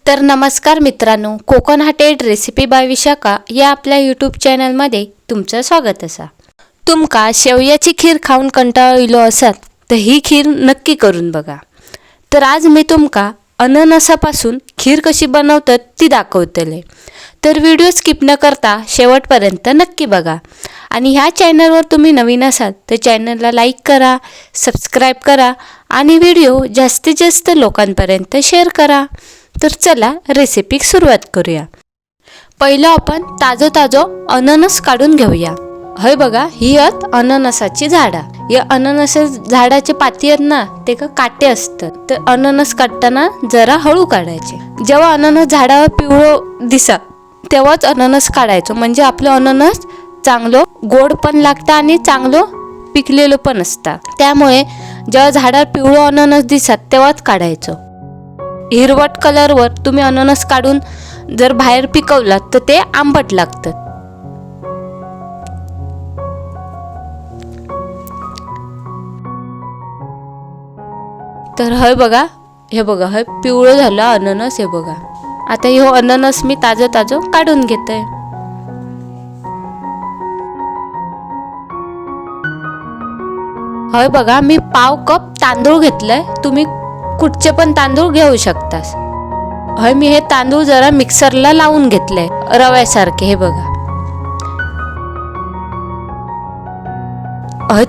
तर नमस्कार मित्रांनो, कोकण हाटेड रेसिपी बाय विशाखा या आपल्या यूट्यूब चॅनलमध्ये तुमचं स्वागत असा। तुमका शेवयाची खीर खाऊन कंटाळा येलो असात तर ही खीर नक्की करून बघा। तर आज मी तुमका अननसापासून खीर कशी बनवतात ती दाखवतले, तर व्हिडिओ स्किप न करता शेवटपर्यंत नक्की बघा। आणि ह्या चॅनलवर तुम्ही नवीन असाल तर चॅनलला लाईक करा, सबस्क्राईब करा आणि व्हिडिओ जास्तीत जास्त लोकांपर्यंत शेअर करा। तर चला रेसिपी सुरुवात करूया। पहिलं आपण ताजो अननस काढून घेऊया। हे बघा, ही आहेत अननसाची झाडा। या अननस झाडाचे पाती आहेत ना, ते का काटे असतात, तर अननस काढताना जरा हळू काढायचे। जेव्हा अननस झाडावर पिवळं दिसा तेव्हाच अननस काढायचं, म्हणजे आपलं अननस चांगलं गोड पण लागतं आणि चांगलं पिकलेलं पण असतं। त्यामुळे जेव्हा झाडावर पिवळं अननस दिसत तेव्हाच काढायचं। हिरवट कलरवर तुम्ही अननस काढून जर बाहेर पिकवलात तर ते आंबट लागतं। तर हे बघा, हे पिवळं झालं अननस। हे बघा, आता हे अननस मी ताजं काढून घेते। हे बघा, मी पाव कप तांदूळ घेतलाय, तुम्ही कुठचे पण तांदूळ घेऊ शकतास। हे मी हे तांदूळ जरा मिक्सरला लावून घेतले रव्यासारखे। हे बघा,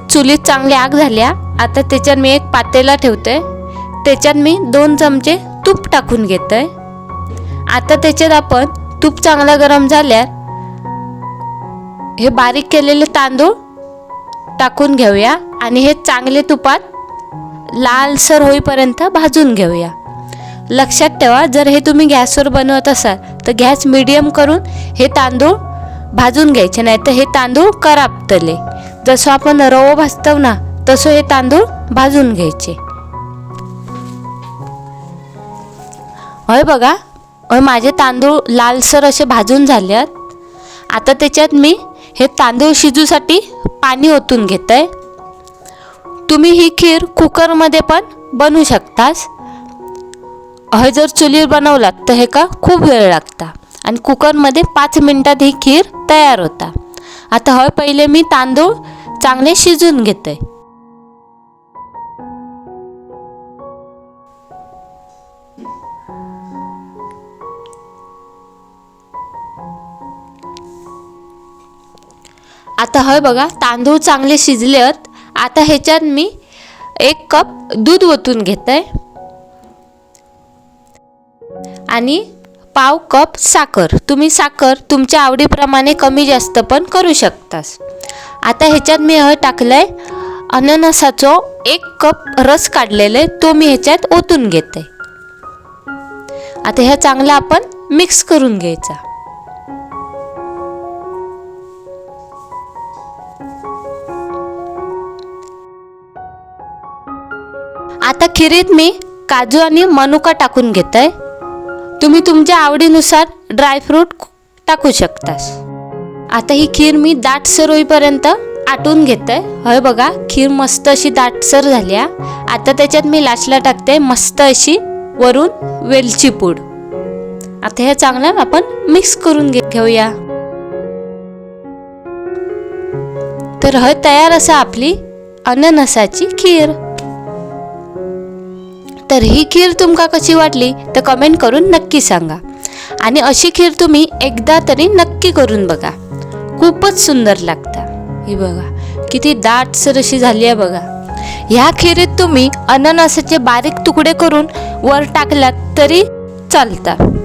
चुलीत चांगली आग झाल्या। आता त्याच्यात मी एक पातेला ठेवते, त्याच्यात मी 2 चमचे तूप टाकून घेते। आता त्याच्यात आपण तूप चांगला गरम झाल्यावर हे बारीक केलेले तांदूळ टाकून घेऊया आणि हे चांगले तुपात लालसर होईपर्यंत भाजून घेऊया। लक्षात ठेवा, जर हे तुम्ही गॅसवर बनवत असाल तर गॅस मीडियम करून हे तांदूळ भाजून घ्यायचे, नाही तर हे तांदूळ करापतले। जसं आपण रवा भाजतो ना तसं हे तांदूळ भाजून घ्यायचे। होय बघा, माझे तांदूळ लालसर असे भाजून झालेत। आता त्याच्यात मी हे तांदूळ शिजूसाठी पाणी ओतून घेते। तुम्ही ही खीर कुकरमध्ये पण बनवू शकतास। हे जर चुलीवर बनवलात तर हे का खूप वेळ लागता आणि कुकरमध्ये 5 मिनिटात ही खीर तयार होता। आता हे पहिले मी तांदूळ चांगले शिजून घेते। आता हे बघा, तांदूळ चांगले शिजलेत। आता ह्याच्यात मी 1 कप दूध ओतून घेते आणि पाव कप साखर। तुम्ही साखर तुमच्या आवडीप्रमाणे कमी जास्त पण करू शकतास। आता ह्याच्यात मी टाकलंय अननसाचा 1 कप रस काढलेले, तो मी ह्याच्यात ओतून घेते। आता हे चांगलं आपण मिक्स करून घ्यायचा। आता खीरीत मी काजू आणि मनुका टाकून घेते। तुम्ही तुमच्या आवडीनुसार ड्रायफ्रूट टाकू शकतास। आता ही खीर मी दाटसर होईपर्यंत आटून घेते। हे बघा, खीर मस्त अशी दाटसर झाल्या। आता त्याच्यात मी लास्टला टाकते मस्त अशी वरून वेलची पूड। आता हे चांगलं आपण मिक्स करून घेऊया। तर हे तयार असा आपली अननसाची खीर। तर ही खीर तुमका कशी वाटली तर कमेंट करून नक्की सांगा आणि अशी खीर तुम्ही एकदा तरी नक्की करून बघा, खूपच सुंदर लागतं। ही बघा किती दाटसर अशी झाली आहे बघा। ह्या खीरीत तुम्ही अननसाचे बारीक तुकडे करून वर टाकलात तरी चालतं।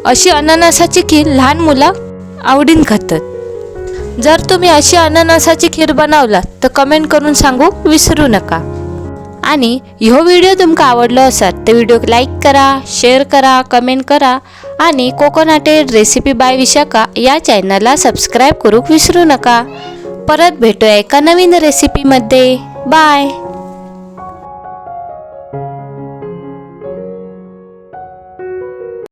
अशी अननसाची खीर लहान मुलं आवडीन खातात। जर तुम्ही अशी अननसाची खीर बनवलात तर कमेंट करून सांगू विसरू नका। आणि ह्यो व्हिडिओ तुमका आवडलो असाल तर व्हिडिओक लाईक करा, शेअर करा, कमेंट करा आणि कोकण हाटेड रेसिपी बाय विशाखा या चॅनलला सबस्क्राईब करूक विसरू नका। परत भेटूया एका नवीन रेसिपीमध्ये। बाय।